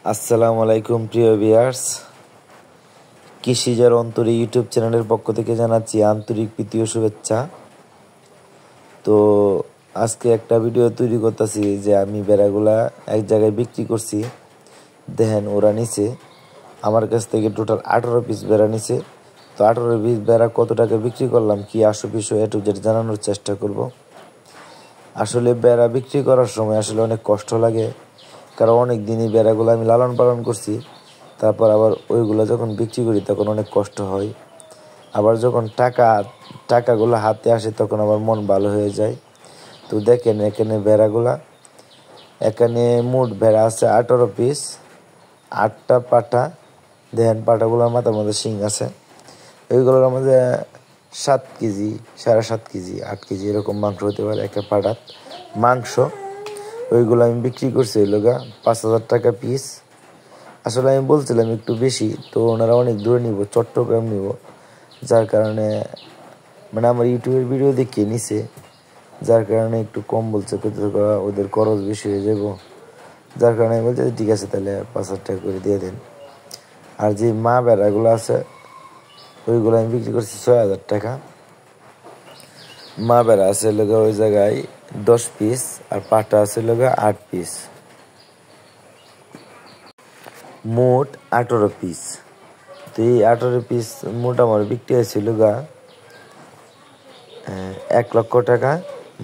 আসসালামু আলাইকুম প্রিয় ভিউয়ার্স, কৃষিজার অন্তরে ইউটিউব চ্যানেলের পক্ষ থেকে জানাচ্ছি আন্তরিক প্রীতি ও শুভেচ্ছা। তো আজকে একটা ভিডিও তৈরি করতেছি যে আমি বেড়াগুলা এক জায়গায় বিক্রি করছি। দেখেন ওরা নিছে আমার কাছ থেকে টোটাল 18 পিস বেড়া নিছে। তো 18 পিস বেড়া কত টাকা বিক্রি করলাম, কি আসো বিষয় একটু যেটা জানানোর চেষ্টা করব। আসলে বেড়া বিক্রি করার সময় আসলে অনেক কষ্ট লাগে, কারণ অনেক দিনই বেড়াগুলো আমি লালন পালন করছি। তারপর আবার ওইগুলো যখন বিক্রি করি তখন অনেক কষ্ট হয়। আবার যখন টাকাগুলো হাতে আসে তখন আবার মন ভালো হয়ে যায়। তো দেখেন এখানে বেড়াগুলা, এখানে মোট বেড়া আছে 18 পিস, 8টা পাঠা। দেখেন পাঠাগুলোর মাথার মধ্যে শিং আছে। ওইগুলোর মধ্যে 7 কেজি, 7.5 কেজি, 8 কেজি এরকম মাংস হতে পারে একটা পাঠাত মাংস। ওইগুলো আমি বিক্রি করছি ওইগুলো 5,000 টাকা পিস। আসলে আমি বলছিলাম একটু বেশি, তো ওনারা অনেক দূরে নিব, চট্টগ্রাম নিব, যার কারণে মানে আমার ইউটিউবের ভিডিও দেখিয়ে নিছে, যার কারণে একটু কম বলছে, ওদের খরচ বেশি হয়ে যাব। যার কারণে আমি বলছি ঠিক আছে তাহলে 5,000 টাকা করে দিয়ে দেন। আর যে মা বেড়াগুলো আছে ওইগুলো আমি বিক্রি করছি 6,000 টাকা। মা বেড়া আছে লোক ওই জায়গায় 10 পিস, আর পাটা আছে লোক 8 পিস, মোট 18 পিস। তো এই 18 পিস মোট আমার বিক্রি হয়েছিল 1 লক্ষ টাকা।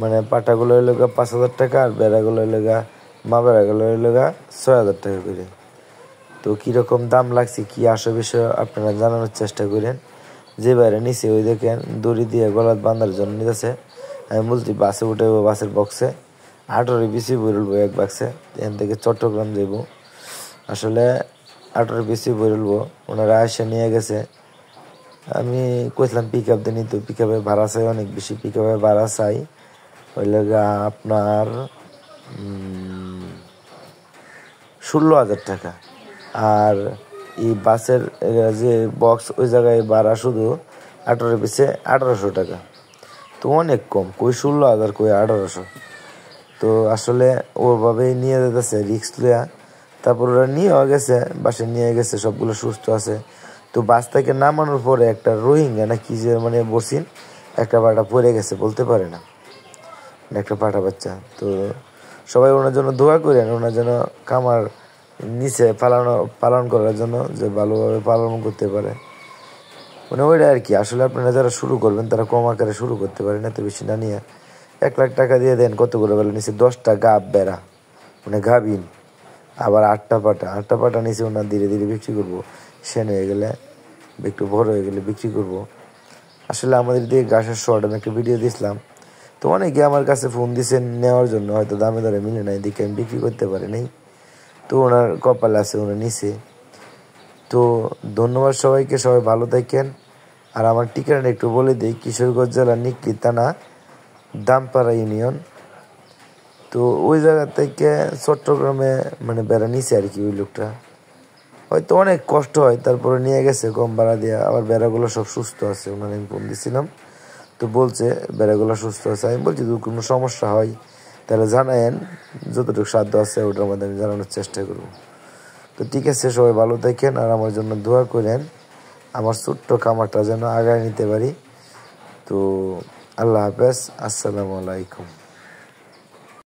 মানে পাটাগুলো হইল 5,000 টাকা, আর বেড়াগুলো হইল মা বেড়াগুলো হইল 6,000 টাকা করে। তো কীরকম দাম লাগছে, কি আসে বিষয় আপনারা জানানোর চেষ্টা করেন। যে বাইরে নিচে ওই দেখেন দড়ি দিয়ে গলাত বাঁধার জন্য নিতেছে। আমি বলছি বাসে উঠে বাসের বক্সে 18 পিসই বইরুলবো এক বাক্সে, এখান থেকে চট্টগ্রাম যাব। আসলে 18 পিসই বইরুলবো, ওনারা এসে নিয়ে গেছে। আমি কইছিলাম পিক আপ দিনই, তো পিক আপের ভাড়া চাই অনেক বেশি। পিক আপের ভাড়া চাই হইলে আপনার 16,000 টাকা। আর এই বাসের যে বক্স ওই জায়গায় ভাড়া শুধু 18 পিসে 1800 টাকা। তো অনেক কম, কই 16,000 কই 1800। তো আসলে ওভাবেই নিয়ে যেতেছে রিক্স লইয়া। তারপর ওরা নিয়েও গেছে, বাসে নিয়ে গেছে, সবগুলো সুস্থ আছে। তো বাস থেকে নামানোর পরে একটা রোহিঙ্গা না কি যে মানে বসিন একটা পাটা পড়ে গেছে, বলতে পারে না, একটা পাটা বাচ্চা। তো সবাই ওনার জন্য দোয়া করেন, ওনার জন্য কামার নিচে পালন করার জন্য, যে ভালোভাবে পালন করতে পারে। মানে ওইটা আর কি। আসলে আপনারা যারা শুরু করবেন তারা কম আকারে শুরু করতে পারেন, এত বেশি না নিয়ে 1 লাখ টাকা দিয়ে দেন। কত করে বেলা নিচে 10টা গাব বেড়া, মানে গাভিন, আবার 8টা পাটা নিচে ওনার ধীরে ধীরে বিক্রি করবো। সেন হয়ে গেলে একটু বড় হয়ে গেলে বিক্রি করব। আসলে আমাদের দিকে ঘাসের শর্ট আমি একটা ভিডিও দিয়েছিলাম, তো অনেকে আমার কাছে ফোন দিয়েছেন নেওয়ার জন্য, হয়তো দামে দরে মিলে নাই দেখে আমি বিক্রি করতে পারি নাই। তো ওনার কপালে আছে, ওনার নিচে। তো ধন্যবাদ সবাইকে, সবাই ভালো থাকেন। আর আমার ঠিকানাটা একটু বলে দিই, কিশোরগঞ্জ জেলার নিকলি থানা, দামপাড়া ইউনিয়ন। তো ওই জায়গা থেকে চট্টগ্রামে মানে বেড়া নিছে আর কি। ওই লোকটা হয়তো অনেক কষ্ট হয়, তারপরে নিয়ে গেছে কম ভাড়া দিয়ে। আবার বেড়াগুলো সব সুস্থ আছে, ওনার আমি ফোন দিয়েছিলাম, তো বলছে বেড়াগুলো সুস্থ আছে। আমি বলছি যদি কোনো সমস্যা হয় তাহলে জানায়েন, যতটুকু সাধ্য আছে ওটার মধ্যে আমি জানানোর চেষ্টা করব। তো ঠিক আছে, সবাই ভালো থাকেন আর আমার জন্য দোয়া করেন, আমার ছোট্ট খামারটা যেন আগায় নিতে পারি। তো আল্লাহ হাফেজ, আসসালামু আলাইকুম।